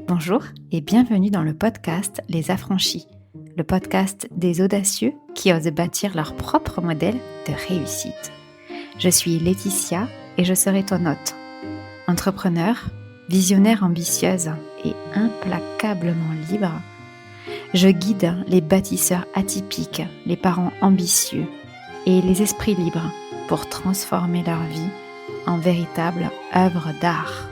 Bonjour et bienvenue dans le podcast Les Affranchis, le podcast des audacieux qui osent bâtir leur propre modèle de réussite. Je suis Laetitia et je serai ton hôte. Entrepreneur, visionnaire ambitieuse et implacablement libre, je guide les bâtisseurs atypiques, les parents ambitieux et les esprits libres pour transformer leur vie en véritable œuvre d'art.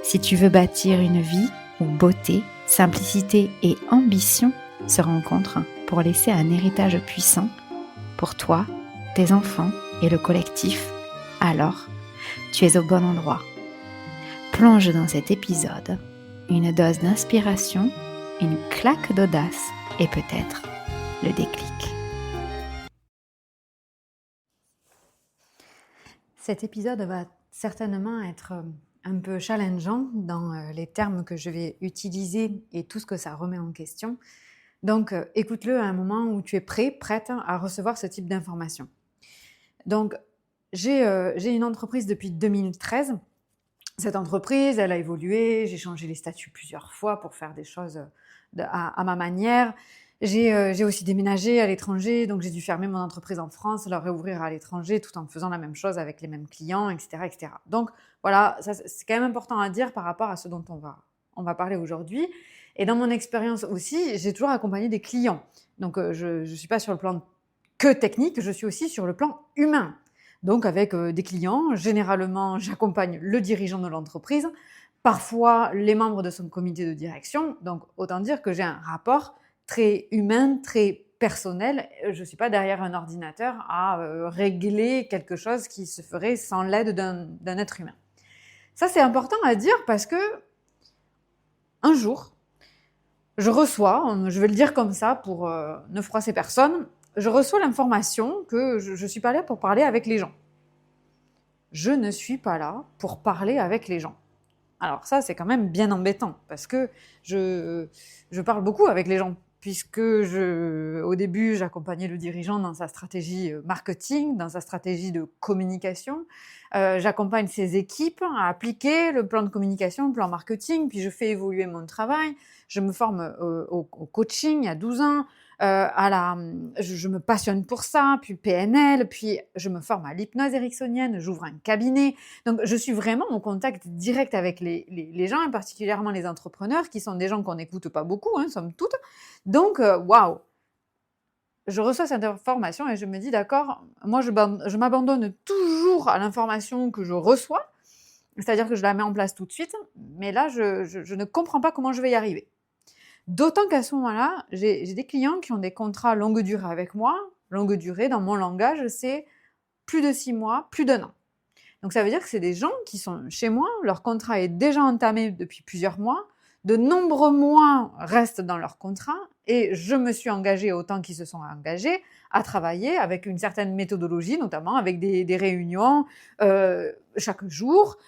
Si tu veux bâtir une vie où beauté, simplicité et ambition se rencontrent pour laisser un héritage puissant pour toi, tes enfants et le collectif, alors tu es au bon endroit. Plonge dans cet épisode une dose d'inspiration, une claque d'audace et peut-être le déclic. Cet épisode va certainement être un peu challengeant dans les termes que je vais utiliser et tout ce que ça remet en question. Donc, écoute-le à un moment où tu es prête à recevoir ce type d'informations. Donc, j'ai une entreprise depuis 2013. Cette entreprise, elle a évolué. J'ai changé les statuts plusieurs fois pour faire des choses à ma manière. J'ai aussi déménagé à l'étranger, donc j'ai dû fermer mon entreprise en France, la réouvrir à l'étranger tout en faisant la même chose avec les mêmes clients, etc. etc. Donc voilà, ça, c'est quand même important à dire par rapport à ce dont on va parler aujourd'hui. Et dans mon expérience aussi, j'ai toujours accompagné des clients. Donc je ne suis pas sur le plan que technique, je suis aussi sur le plan humain. Donc avec des clients, généralement j'accompagne le dirigeant de l'entreprise, parfois les membres de son comité de direction. Donc autant dire que j'ai un rapport très humain, très personnel. Je ne suis pas derrière un ordinateur à régler quelque chose qui se ferait sans l'aide d'un être humain. Ça, c'est important à dire parce que un jour, je reçois, je vais le dire comme ça pour ne froisser personne, je reçois l'information que je ne suis pas là pour parler avec les gens. Je ne suis pas là pour parler avec les gens. Alors ça, c'est quand même bien embêtant parce que je parle beaucoup avec les gens puisque au début, j'accompagnais le dirigeant dans sa stratégie marketing, dans sa stratégie de communication. J'accompagne ses équipes à appliquer le plan de communication, le plan marketing, puis je fais évoluer mon travail. Je me forme au coaching à 12 ans. Je me passionne pour ça, puis PNL, puis je me forme à l'hypnose ericksonienne, j'ouvre un cabinet. Donc, je suis vraiment en contact direct avec les gens, et particulièrement les entrepreneurs, qui sont des gens qu'on n'écoute pas beaucoup, somme toute. Donc, waouh! Je reçois cette information et je me dis, d'accord, moi, je m'abandonne toujours à l'information que je reçois, c'est-à-dire que je la mets en place tout de suite, mais là, je ne comprends pas comment je vais y arriver. D'autant qu'à ce moment-là, j'ai des clients qui ont des contrats longue durée avec moi. Longue durée, dans mon langage, c'est plus de 6 mois, plus d'1 an. Donc ça veut dire que c'est des gens qui sont chez moi, leur contrat est déjà entamé depuis plusieurs mois, de nombreux mois restent dans leur contrat et je me suis engagée autant qu'ils se sont engagés à travailler avec une certaine méthodologie, notamment avec des réunions chaque jour,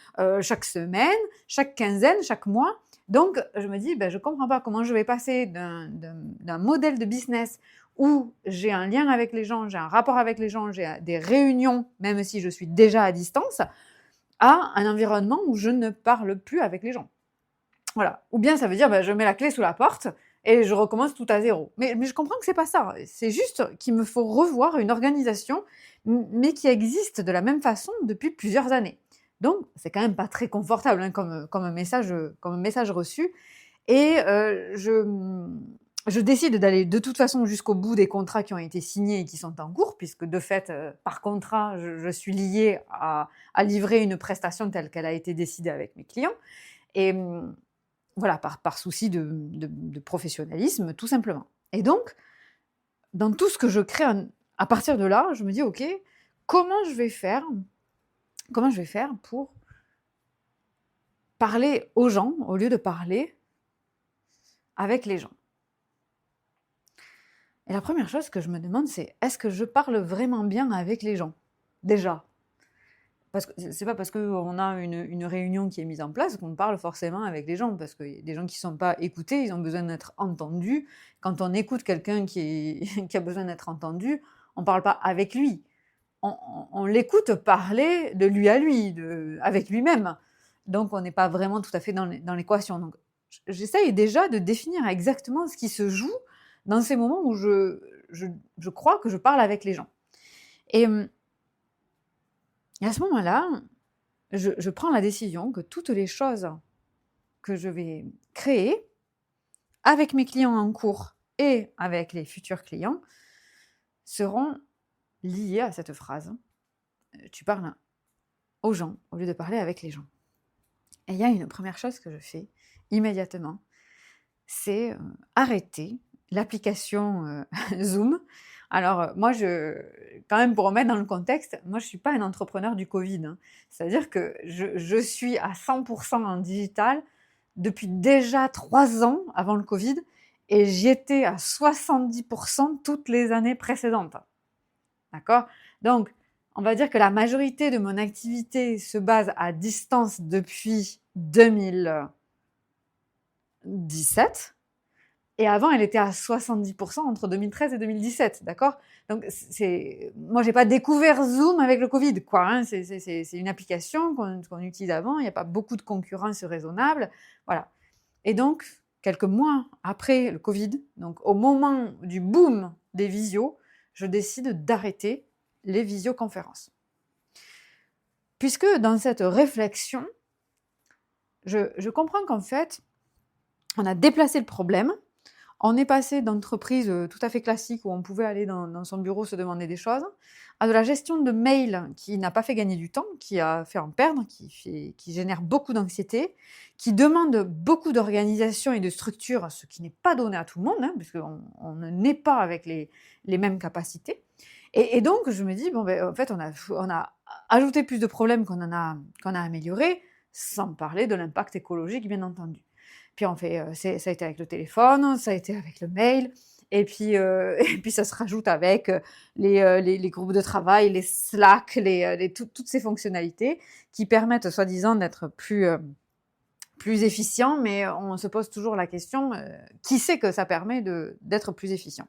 chaque semaine, chaque quinzaine, chaque mois. Donc, je me dis, je ne comprends pas comment je vais passer d'un modèle de business où j'ai un lien avec les gens, j'ai un rapport avec les gens, j'ai des réunions, même si je suis déjà à distance, à un environnement où je ne parle plus avec les gens. Voilà. Ou bien ça veut dire, je mets la clé sous la porte et je recommence tout à zéro. Mais je comprends que c'est pas ça. C'est juste qu'il me faut revoir une organisation, mais qui existe de la même façon depuis plusieurs années. Donc, c'est quand même pas très confortable comme un message reçu. Et je décide d'aller de toute façon jusqu'au bout des contrats qui ont été signés et qui sont en cours, puisque de fait, par contrat, je suis liée à livrer une prestation telle qu'elle a été décidée avec mes clients. Et voilà, par souci de professionnalisme, tout simplement. Et donc, dans tout ce que je crée, à partir de là, je me dis, OK, comment je vais faire pour parler aux gens au lieu de parler avec les gens? Et la première chose que je me demande, c'est est-ce que je parle vraiment bien avec les gens? Déjà. Parce que c'est pas parce qu'on a une réunion qui est mise en place qu'on parle forcément avec les gens, parce qu'il y a des gens qui ne sont pas écoutés, ils ont besoin d'être entendus. Quand on écoute quelqu'un qui a besoin d'être entendu, on ne parle pas avec lui. On l'écoute parler de lui à lui, avec lui-même. Donc, on n'est pas vraiment tout à fait dans l'équation. Donc, j'essaye déjà de définir exactement ce qui se joue dans ces moments où je crois que je parle avec les gens. Et à ce moment-là, je prends la décision que toutes les choses que je vais créer avec mes clients en cours et avec les futurs clients seront liées à cette phrase. Tu parles aux gens au lieu de parler avec les gens. Et il y a une première chose que je fais immédiatement, c'est arrêter l'application Zoom. Alors moi, quand même pour remettre dans le contexte, moi je ne suis pas un entrepreneur du Covid. Hein. C'est-à-dire que je suis à 100% en digital depuis déjà 3 ans avant le Covid et j'y étais à 70% toutes les années précédentes. D'accord ? Donc, on va dire que la majorité de mon activité se base à distance depuis 2017. Et avant, elle était à 70% entre 2013 et 2017, d'accord ? Donc, moi, j'ai pas découvert Zoom avec le Covid, quoi. Hein. C'est une application qu'on utilise avant. Il n'y a pas beaucoup de concurrence raisonnable, voilà. Et donc, quelques mois après le Covid, donc au moment du boom des visios, je décide d'arrêter les visioconférences. Puisque dans cette réflexion, je comprends qu'en fait, on a déplacé le problème. On est passé d'entreprises tout à fait classiques où on pouvait aller dans son bureau se demander des choses, à de la gestion de mails qui n'a pas fait gagner du temps, qui a fait en perdre, qui génère beaucoup d'anxiété, qui demande beaucoup d'organisation et de structure, ce qui n'est pas donné à tout le monde, hein, puisqu'on ne naît pas avec les mêmes capacités. Et donc, je me dis, en fait, on a ajouté plus de problèmes qu'on a améliorés, sans parler de l'impact écologique, bien entendu. Puis ça a été avec le téléphone, ça a été avec le mail, et puis ça se rajoute avec les groupes de travail, les Slack, toutes ces fonctionnalités qui permettent soi-disant d'être plus efficient, mais on se pose toujours la question, qui sait que ça permet d'être plus efficient ?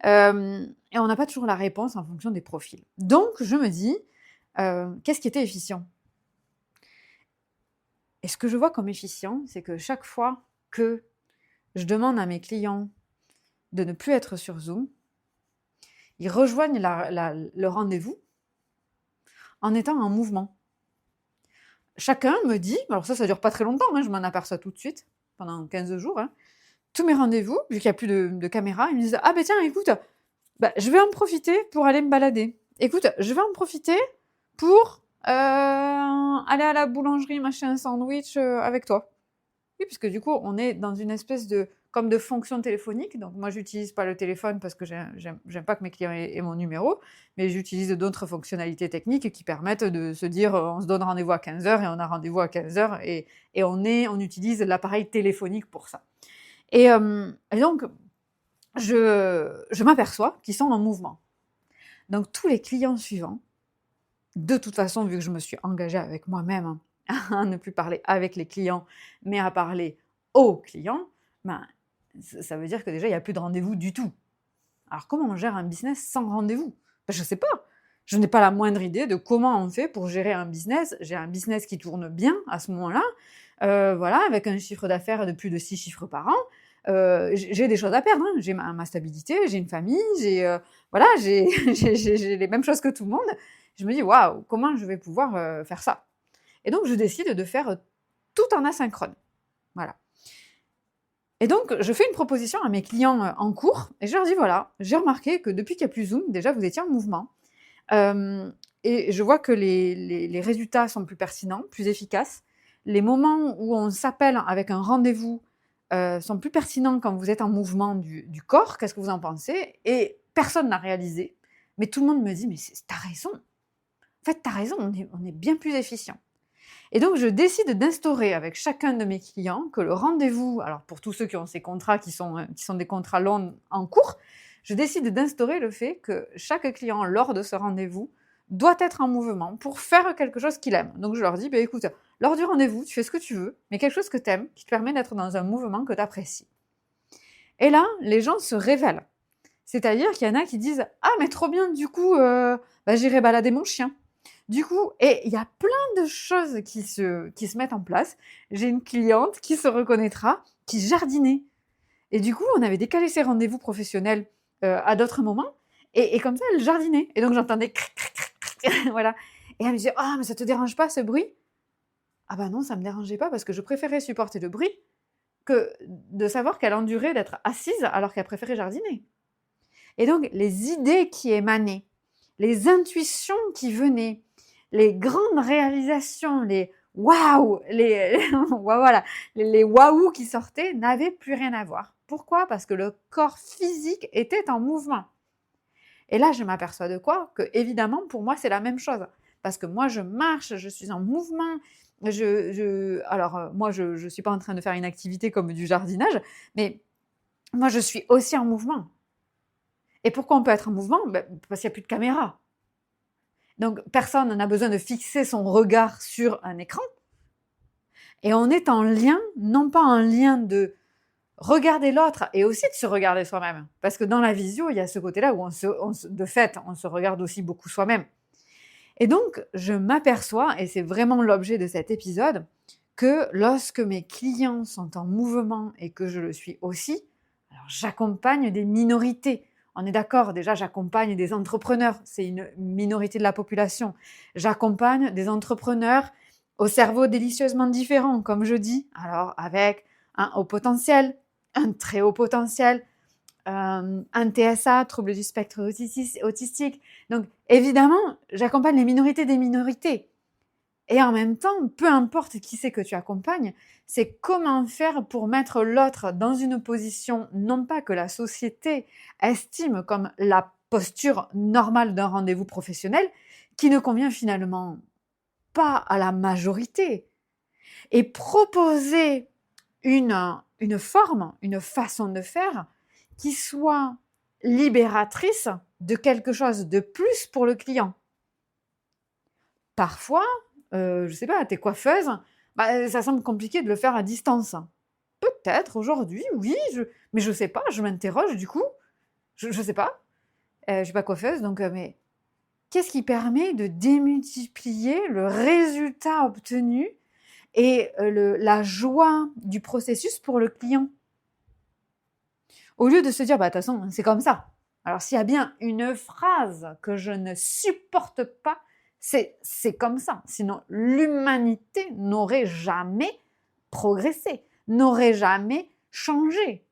Et on n'a pas toujours la réponse en fonction des profils. Donc je me dis, qu'est-ce qui était efficient ? Et ce que je vois comme efficient, c'est que chaque fois que je demande à mes clients de ne plus être sur Zoom, ils rejoignent le rendez-vous en étant en mouvement. Chacun me dit, alors ça dure pas très longtemps, hein, je m'en aperçois tout de suite, pendant 15 jours, hein, tous mes rendez-vous, vu qu'il n'y a plus de caméra, ils me disent « Ah ben tiens, écoute, je vais en profiter pour aller me balader. Écoute, je vais en profiter pour aller à la boulangerie, m'acheter un sandwich avec toi. » Oui, puisque du coup, on est dans une espèce de fonction téléphonique. Donc moi, j'utilise pas le téléphone parce que j'aime pas que mes clients aient mon numéro, mais j'utilise d'autres fonctionnalités techniques qui permettent de se dire on se donne rendez-vous à 15h et on a rendez-vous à 15h et on utilise l'appareil téléphonique pour ça. Et donc, je m'aperçois qu'ils sont en mouvement. Donc tous les clients suivants, de toute façon, vu que je me suis engagée avec moi-même à ne plus parler avec les clients, mais à parler aux clients, ça veut dire que déjà, il n'y a plus de rendez-vous du tout. Alors, comment on gère un business sans rendez-vous ? Je ne sais pas. Je n'ai pas la moindre idée de comment on fait pour gérer un business. J'ai un business qui tourne bien à ce moment-là, voilà, avec un chiffre d'affaires de plus de 6 chiffres par an. J'ai des choses à perdre, hein. J'ai ma stabilité, j'ai une famille, j'ai les mêmes choses que tout le monde. Je me dis, waouh, comment je vais pouvoir faire ça ? Et donc, je décide de faire tout en asynchrone. Voilà. Et donc, je fais une proposition à mes clients en cours et je leur dis, voilà, j'ai remarqué que depuis qu'il n'y a plus Zoom, déjà, vous étiez en mouvement. Et je vois que les résultats sont plus pertinents, plus efficaces. Les moments où on s'appelle avec un rendez-vous sont plus pertinents quand vous êtes en mouvement du corps. Qu'est-ce que vous en pensez ? Et personne n'a réalisé. Mais tout le monde me dit, mais t'as raison. En fait, t'as raison, on est bien plus efficient. Et donc, je décide d'instaurer avec chacun de mes clients que le rendez-vous, alors pour tous ceux qui ont ces contrats qui sont des contrats longs en cours, je décide d'instaurer le fait que chaque client, lors de ce rendez-vous, doit être en mouvement pour faire quelque chose qu'il aime. Donc, je leur dis, écoute, lors du rendez-vous, tu fais ce que tu veux, mais quelque chose que tu aimes, qui te permet d'être dans un mouvement que tu apprécies. Et là, les gens se révèlent. C'est-à-dire qu'il y en a qui disent « Ah, mais trop bien, du coup, j'irai balader mon chien. Du coup, et il y a plein de choses qui se mettent en place. J'ai une cliente qui se reconnaîtra, qui jardinait. Et du coup, on avait décalé ses rendez-vous professionnels à d'autres moments. Et comme ça, elle jardinait. Et donc, j'entendais cric, cric, cric, cric, voilà. Et elle me disait, ah, mais ça te dérange pas ce bruit? Ah bah non, ça me dérangeait pas parce que je préférais supporter le bruit que de savoir qu'elle endurait d'être assise alors qu'elle préférait jardiner. Et donc, les idées qui émanaient, les intuitions qui venaient, les grandes réalisations, les waouh, voilà, les waouh qui sortaient n'avaient plus rien à voir. Pourquoi? Parce que le corps physique était en mouvement. Et là, je m'aperçois de quoi? Que évidemment, pour moi, c'est la même chose. Parce que moi, je marche, je suis en mouvement. Alors, moi, je ne suis pas en train de faire une activité comme du jardinage, mais moi, je suis aussi en mouvement. Et pourquoi on peut être en mouvement? Parce qu'il n'y a plus de caméra. Donc, personne n'a besoin de fixer son regard sur un écran. Et on est en lien, non pas en lien de regarder l'autre et aussi de se regarder soi-même. Parce que dans la visio, il y a ce côté-là où de fait, on se regarde aussi beaucoup soi-même. Et donc, je m'aperçois, et c'est vraiment l'objet de cet épisode, que lorsque mes clients sont en mouvement et que je le suis aussi, alors j'accompagne des minorités. On est d'accord, déjà j'accompagne des entrepreneurs, c'est une minorité de la population. J'accompagne des entrepreneurs au cerveau délicieusement différent, comme je dis, alors avec un haut potentiel, un très haut potentiel, un TSA, trouble du spectre autistique. Donc évidemment, j'accompagne les minorités des minorités. Et en même temps, peu importe qui c'est que tu accompagnes, c'est comment faire pour mettre l'autre dans une position, non pas que la société estime comme la posture normale d'un rendez-vous professionnel, qui ne convient finalement pas à la majorité. Et proposer une forme, une façon de faire qui soit libératrice de quelque chose de plus pour le client. Parfois, je sais pas, t'es coiffeuse, ça semble compliqué de le faire à distance. Peut-être aujourd'hui, oui, mais je sais pas, je m'interroge du coup. Je sais pas. Je suis pas coiffeuse, donc mais qu'est-ce qui permet de démultiplier le résultat obtenu et la joie du processus pour le client? Au lieu de se dire, de toute façon, c'est comme ça. Alors, s'il y a bien une phrase que je ne supporte pas, c'est comme ça. Sinon, l'humanité n'aurait jamais progressé, n'aurait jamais changé.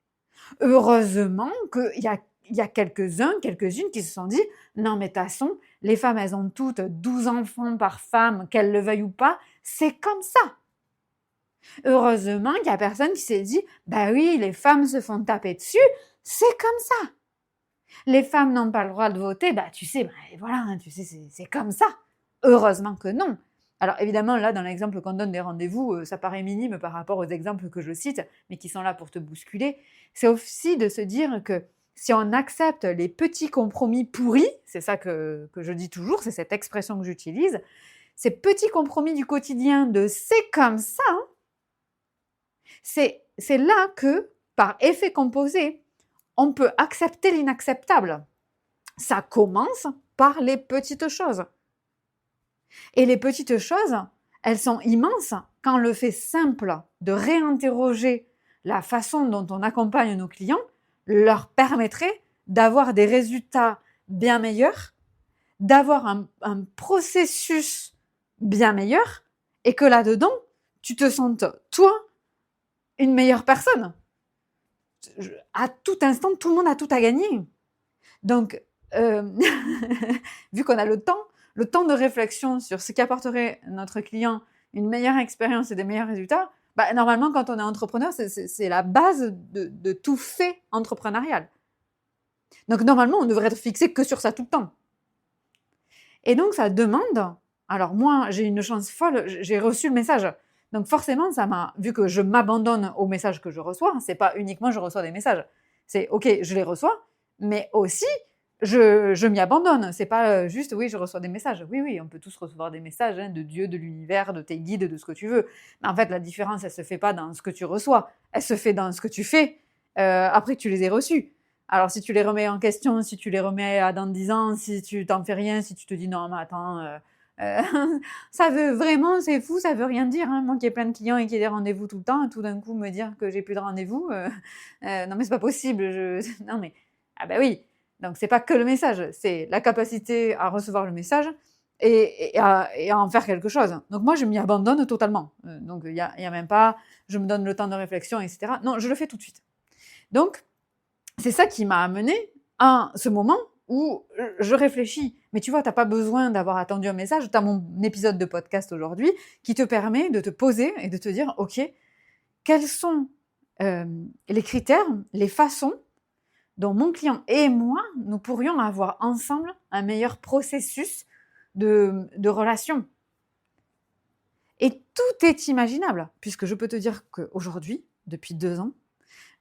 Heureusement qu'il y a quelques-uns, quelques-unes qui se sont dit, non mais de toute façon, les femmes, elles ont toutes 12 enfants par femme, qu'elles le veuillent ou pas, c'est comme ça. Heureusement qu'il y a personne qui s'est dit, bah oui, les femmes se font taper dessus, c'est comme ça. Les femmes n'ont pas le droit de voter, tu sais, voilà, tu sais, c'est comme ça. Heureusement que non. Alors évidemment, là, dans l'exemple qu'on donne des rendez-vous, ça paraît minime par rapport aux exemples que je cite, mais qui sont là pour te bousculer. C'est aussi de se dire que si on accepte les petits compromis pourris, c'est ça que je dis toujours, c'est cette expression que j'utilise, ces petits compromis du quotidien de c'est comme ça, hein, c'est là que, par effet composé, on peut accepter l'inacceptable. Ça commence par les petites choses. Et les petites choses, elles sont immenses quand le fait simple de réinterroger la façon dont on accompagne nos clients leur permettrait d'avoir des résultats bien meilleurs, d'avoir un processus bien meilleur et que là-dedans, tu te sentes, toi, une meilleure personne. À tout instant, tout le monde a tout à gagner. Donc, vu qu'on a le temps de réflexion sur ce qui apporterait à notre client une meilleure expérience et des meilleurs résultats, normalement, quand on est entrepreneur, c'est la base de tout fait entrepreneurial. Donc, normalement, on devrait être fixé que sur ça tout le temps. Et donc, ça demande... Alors, moi, j'ai une chance folle, j'ai reçu le message. Donc, forcément, vu que je m'abandonne aux messages que je reçois, c'est pas uniquement je reçois des messages. C'est, ok, je les reçois, mais aussi, je m'y abandonne. C'est pas juste, oui, je reçois des messages. Oui, on peut tous recevoir des messages de Dieu, de l'univers, de tes guides, de ce que tu veux. Mais en fait, la différence, elle se fait pas dans ce que tu reçois. Elle se fait dans ce que tu fais après que tu les aies reçus. Alors, si tu les remets en question, si tu les remets à dans 10 ans, si tu t'en fais rien, si tu te dis non, mais attends, Euh, ça veut vraiment, c'est fou, ça veut rien dire. Hein. Moi qui ai plein de clients et qui ai des rendez-vous tout le temps, tout d'un coup me dire que j'ai plus de rendez-vous, non mais c'est pas possible. Non mais, ah bah oui. Donc c'est pas que le message, c'est la capacité à recevoir le message et à en faire quelque chose. Donc moi je m'y abandonne totalement. Donc il y a même pas, je me donne le temps de réflexion, etc. Non, je le fais tout de suite. Donc c'est ça qui m'a amené à ce moment où je réfléchis. Mais tu vois, tu n'as pas besoin d'avoir attendu un message. Tu as mon épisode de podcast aujourd'hui qui te permet de te poser et de te dire, OK, quels sont les critères, les façons dont mon client et moi, nous pourrions avoir ensemble un meilleur processus de relation. Et tout est imaginable, puisque je peux te dire qu'aujourd'hui, depuis 2 ans,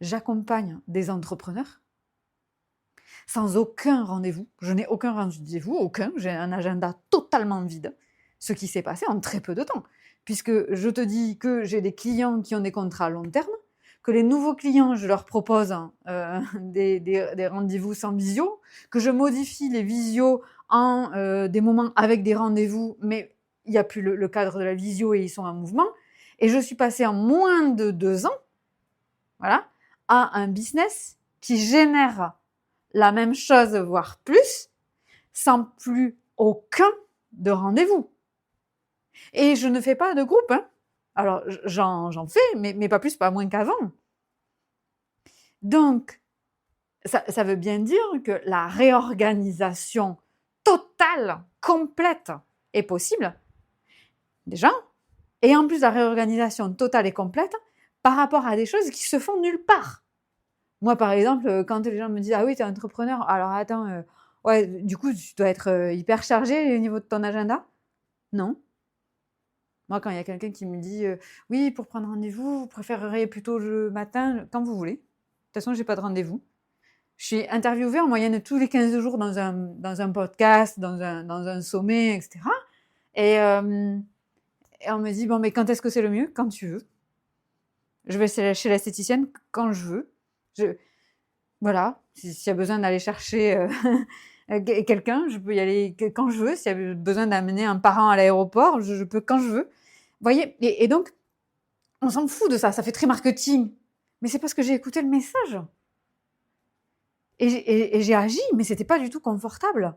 j'accompagne des entrepreneurs sans aucun rendez-vous. Je n'ai aucun rendez-vous, aucun. J'ai un agenda totalement vide, ce qui s'est passé en très peu de temps. Puisque je te dis que j'ai des clients qui ont des contrats à long terme, que les nouveaux clients, je leur propose des rendez-vous sans visio, que je modifie les visios en des moments avec des rendez-vous, mais il n'y a plus le cadre de la visio et ils sont en mouvement. Et je suis passée en moins de 2 ans, voilà, à un business qui génère la même chose, voire plus, sans plus aucun de rendez-vous. Et je ne fais pas de groupe. Hein. Alors, j'en fais, mais pas plus, pas moins qu'avant. Donc, ça veut bien dire que la réorganisation totale, complète, est possible, déjà. Et en plus, la réorganisation totale et complète par rapport à des choses qui se font nulle part. Moi, par exemple, quand les gens me disent « Ah oui, tu es entrepreneur, alors attends, ouais, du coup, tu dois être hyper chargé au niveau de ton agenda ?» Non. Moi, quand il y a quelqu'un qui me dit « Oui, pour prendre rendez-vous, vous préféreriez plutôt le matin, quand vous voulez. » De toute façon, je n'ai pas de rendez-vous. Je suis interviewée en moyenne tous les 15 jours dans un podcast, dans un sommet, etc. Et on me dit « Bon, mais quand est-ce que c'est le mieux ?» Quand tu veux. Je vais chez l'esthéticienne quand je veux. Voilà, s'il y a besoin d'aller chercher quelqu'un, je peux y aller quand je veux. S'il y a besoin d'amener un parent à l'aéroport, je peux quand je veux. Vous voyez, et donc, on s'en fout de ça, ça fait très marketing. Mais c'est parce que j'ai écouté le message. Et j'ai agi, mais c'était pas du tout confortable.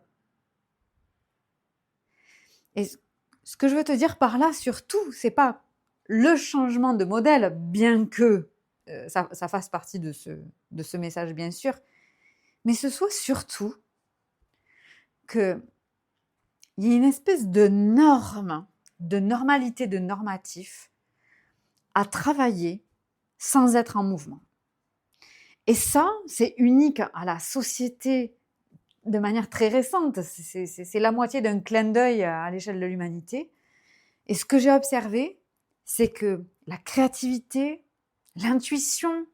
Et ce que je veux te dire par là, surtout, c'est pas le changement de modèle, bien que ça fasse partie de ce message, bien sûr, mais ce soit surtout qu'il y ait une espèce de norme, de normalité, de normatif à travailler sans être en mouvement. Et ça, c'est unique à la société de manière très récente. C'est la moitié d'un clin d'œil à l'échelle de l'humanité. Et ce que j'ai observé, c'est que la créativité, l'intuition,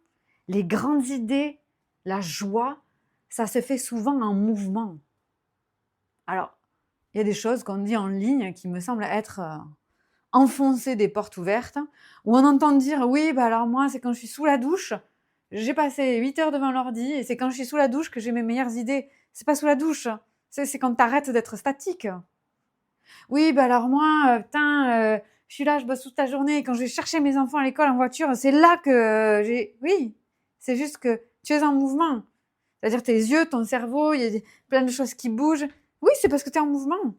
les grandes idées, la joie, ça se fait souvent en mouvement. Alors, il y a des choses qu'on dit en ligne qui me semblent être enfoncer des portes ouvertes, où on entend dire « Oui, bah alors moi, c'est quand je suis sous la douche, j'ai passé 8 heures devant l'ordi, et c'est quand je suis sous la douche que j'ai mes meilleures idées. » C'est pas sous la douche, c'est quand t'arrêtes d'être statique. Oui, bah alors moi, je suis là, je bosse toute la journée, et quand je vais chercher mes enfants à l'école en voiture, c'est là que j'ai... Oui, c'est juste que tu es en mouvement. C'est-à-dire tes yeux, ton cerveau, il y a plein de choses qui bougent. Oui, c'est parce que tu es en mouvement.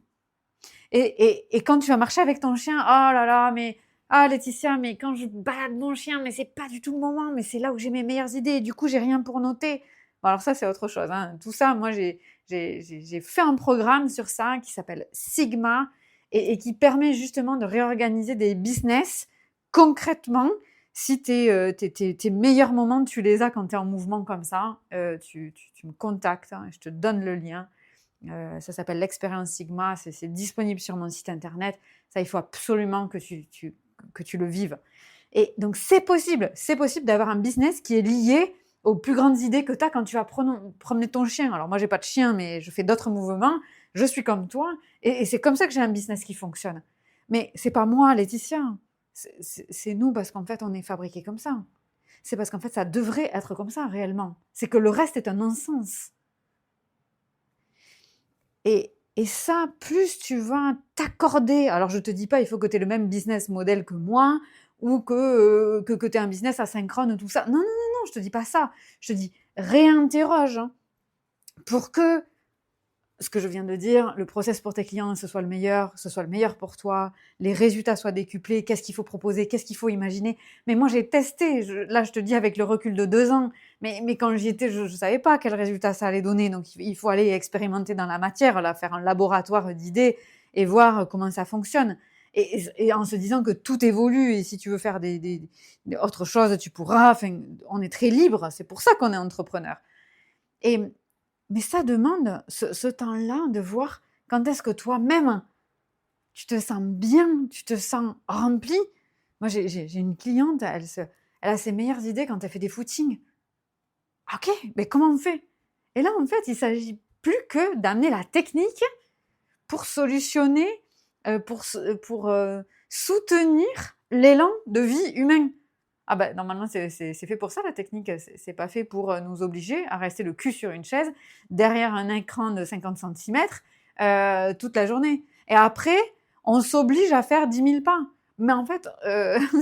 Et quand tu vas marcher avec ton chien, oh là là, mais ah Laetitia, mais quand je balade mon chien, mais c'est pas du tout le moment, mais c'est là où j'ai mes meilleures idées, et du coup j'ai rien pour noter. Bon, alors ça c'est autre chose. Hein. Tout ça, moi j'ai fait un programme sur ça qui s'appelle Sigma et qui permet justement de réorganiser des business concrètement. Si tes meilleurs moments, tu les as quand tu es en mouvement comme ça, tu me contactes, hein, je te donne le lien. Ça s'appelle l'expérience Sigma, c'est disponible sur mon site internet. Ça, il faut absolument que tu le vives. Et donc, c'est possible d'avoir un business qui est lié aux plus grandes idées que tu as quand tu vas promener ton chien. Alors, moi, j'ai pas de chien, mais je fais d'autres mouvements. Je suis comme toi. Et c'est comme ça que j'ai un business qui fonctionne. Mais c'est pas moi, Laetitia. C'est nous, parce qu'en fait, on est fabriqués comme ça. C'est parce qu'en fait, ça devrait être comme ça, réellement. C'est que le reste est un non-sens. Et Et ça, plus tu vas t'accorder, alors je te dis pas, il faut que tu aies le même business model que moi, ou que tu aies un business asynchrone, tout ça. Non, non, non, non, je te dis pas ça. Je te dis, réinterroge, hein, pour que ce que je viens de dire, le process pour tes clients, ce soit le meilleur pour toi, les résultats soient décuplés, qu'est-ce qu'il faut proposer, qu'est-ce qu'il faut imaginer. Mais moi, j'ai testé, là, je te dis avec le recul de 2 ans, mais quand j'y étais, je ne savais pas quel résultat ça allait donner. Donc, il faut aller expérimenter dans la matière, là, faire un laboratoire d'idées et voir comment ça fonctionne. Et en se disant que tout évolue, et si tu veux faire des autres choses, tu pourras. Enfin, on est très libre, c'est pour ça qu'on est entrepreneur. Mais ça demande ce temps-là de voir quand est-ce que toi-même, tu te sens bien, tu te sens rempli. Moi, j'ai une cliente, elle a ses meilleures idées quand elle fait des footings. Ok, mais comment on fait? Et là, en fait, il s'agit plus que d'amener la technique pour solutionner, pour soutenir l'élan de vie humain. Ah bah, normalement, c'est fait pour ça, la technique. C'est pas fait pour nous obliger à rester le cul sur une chaise, derrière un écran de 50 centimètres, toute la journée. Et après, on s'oblige à faire 10 000 pas. Mais en fait,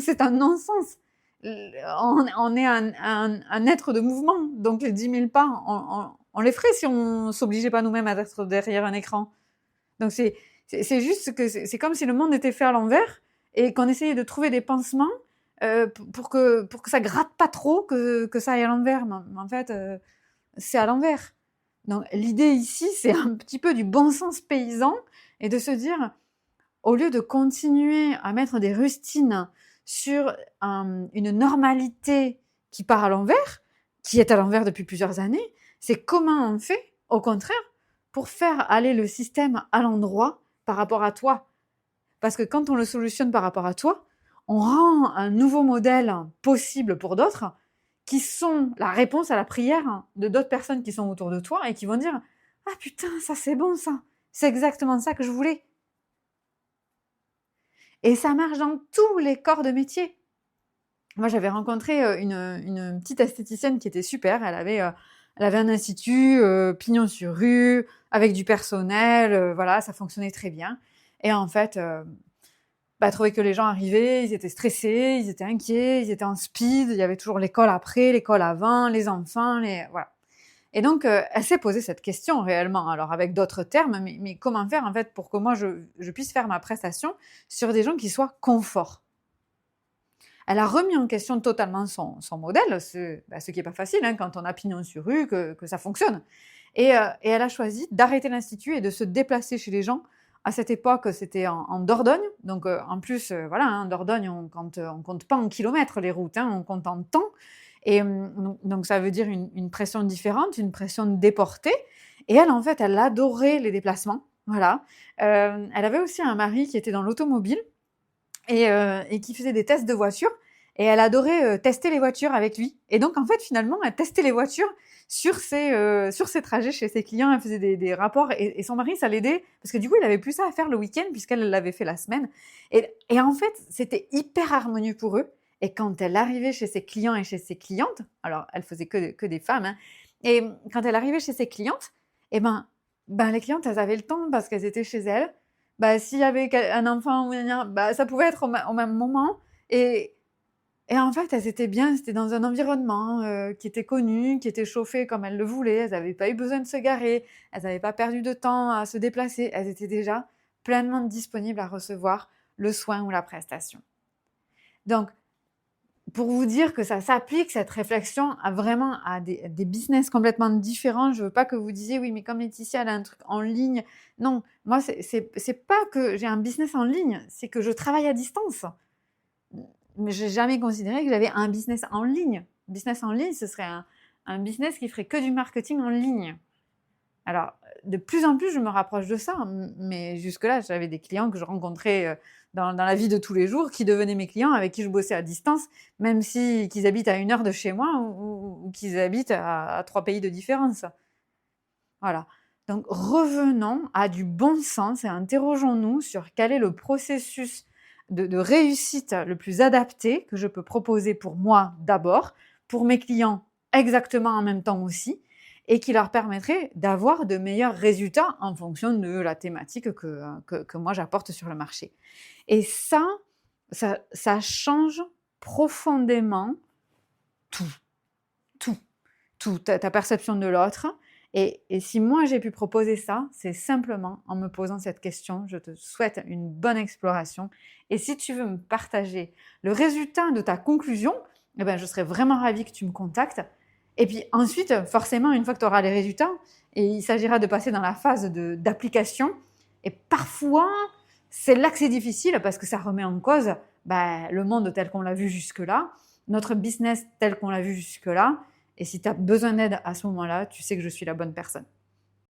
c'est un non-sens. On est un être de mouvement. Donc, les 10 000 pas, on les ferait si on s'obligeait pas nous-mêmes à être derrière un écran. Donc, c'est juste que c'est comme si le monde était fait à l'envers et qu'on essayait de trouver des pansements pour que ça gratte pas trop, que ça aille à l'envers. Mais en fait, c'est à l'envers. Donc, l'idée ici, c'est un petit peu du bon sens paysan et de se dire, au lieu de continuer à mettre des rustines sur une normalité qui part à l'envers, qui est à l'envers depuis plusieurs années, c'est comment on fait, au contraire, pour faire aller le système à l'endroit par rapport à toi. Parce que quand on le solutionne par rapport à toi, on rend un nouveau modèle possible pour d'autres qui sont la réponse à la prière de d'autres personnes qui sont autour de toi et qui vont dire « Ah putain, ça c'est bon ça, c'est exactement ça que je voulais ». Et ça marche dans tous les corps de métier. Moi, j'avais rencontré une petite esthéticienne qui était super. Elle avait un institut, pignon sur rue, avec du personnel. Voilà, ça fonctionnait très bien. Et en fait, elle trouvait que les gens arrivaient, ils étaient stressés, ils étaient inquiets, ils étaient en speed. Il y avait toujours l'école après, l'école avant, les enfants, voilà. Et donc, elle s'est posé cette question réellement, alors avec d'autres termes, mais comment faire en fait pour que moi je puisse faire ma prestation sur des gens qui soient confort. Elle a remis en question totalement son modèle, ce qui n'est pas facile hein, quand on a pignon sur rue, que ça fonctionne. Et elle a choisi d'arrêter l'institut et de se déplacer chez les gens. À cette époque, c'était en Dordogne. Donc, en plus, voilà, en Dordogne, on compte pas en kilomètres les routes, hein, on compte en temps. Et donc, ça veut dire une pression différente, une pression déportée. Et elle, en fait, elle adorait les déplacements. Voilà. Elle avait aussi un mari qui était dans l'automobile et qui faisait des tests de voitures. Et elle adorait tester les voitures avec lui. Et donc, en fait, finalement, elle testait les voitures sur ses trajets chez ses clients. Elle faisait des rapports. Et son mari, ça l'aidait. Parce que du coup, il avait plus ça à faire le week-end puisqu'elle l'avait fait la semaine. Et en fait, c'était hyper harmonieux pour eux. Et quand elle arrivait chez ses clients et chez ses clientes, alors elle faisait que des femmes, hein, et quand elle arrivait chez ses clientes, eh ben, les clientes, elles avaient le temps parce qu'elles étaient chez elles. S'il y avait un enfant ou ça pouvait être au même moment. Et en fait, elles étaient bien, c'était dans un environnement qui était connu, qui était chauffé comme elles le voulaient. Elles n'avaient pas eu besoin de se garer, elles n'avaient pas perdu de temps à se déplacer. Elles étaient déjà pleinement disponibles à recevoir le soin ou la prestation. Donc, pour vous dire que ça s'applique, cette réflexion, à des business complètement différents. Je veux pas que vous disiez, oui, mais comme Laetitia, elle a un truc en ligne. Non, moi, c'est pas que j'ai un business en ligne, c'est que je travaille à distance. Mais j'ai jamais considéré que j'avais un business en ligne. Business en ligne, ce serait un business qui ferait que du marketing en ligne. Alors, de plus en plus, je me rapproche de ça, mais jusque-là, j'avais des clients que je rencontrais dans la vie de tous les jours, qui devenaient mes clients, avec qui je bossais à distance, même qu'ils habitent à 1 heure de chez moi ou qu'ils habitent à 3 pays de différence. Voilà. Donc, revenons à du bon sens et interrogeons-nous sur quel est le processus de réussite le plus adapté que je peux proposer pour moi d'abord, pour mes clients exactement en même temps aussi, et qui leur permettrait d'avoir de meilleurs résultats en fonction de la thématique que moi j'apporte sur le marché. Et ça change profondément tout, tout, tout, ta perception de l'autre. Et si moi j'ai pu proposer ça, c'est simplement en me posant cette question. Je te souhaite une bonne exploration. Et si tu veux me partager le résultat de ta conclusion, eh ben, je serais vraiment ravie que tu me contactes. Et puis ensuite, forcément, une fois que tu auras les résultats, et il s'agira de passer dans la phase d'application. Et parfois, c'est là que c'est difficile parce que ça remet en cause le monde tel qu'on l'a vu jusque-là, notre business tel qu'on l'a vu jusque-là. Et si tu as besoin d'aide à ce moment-là, tu sais que je suis la bonne personne.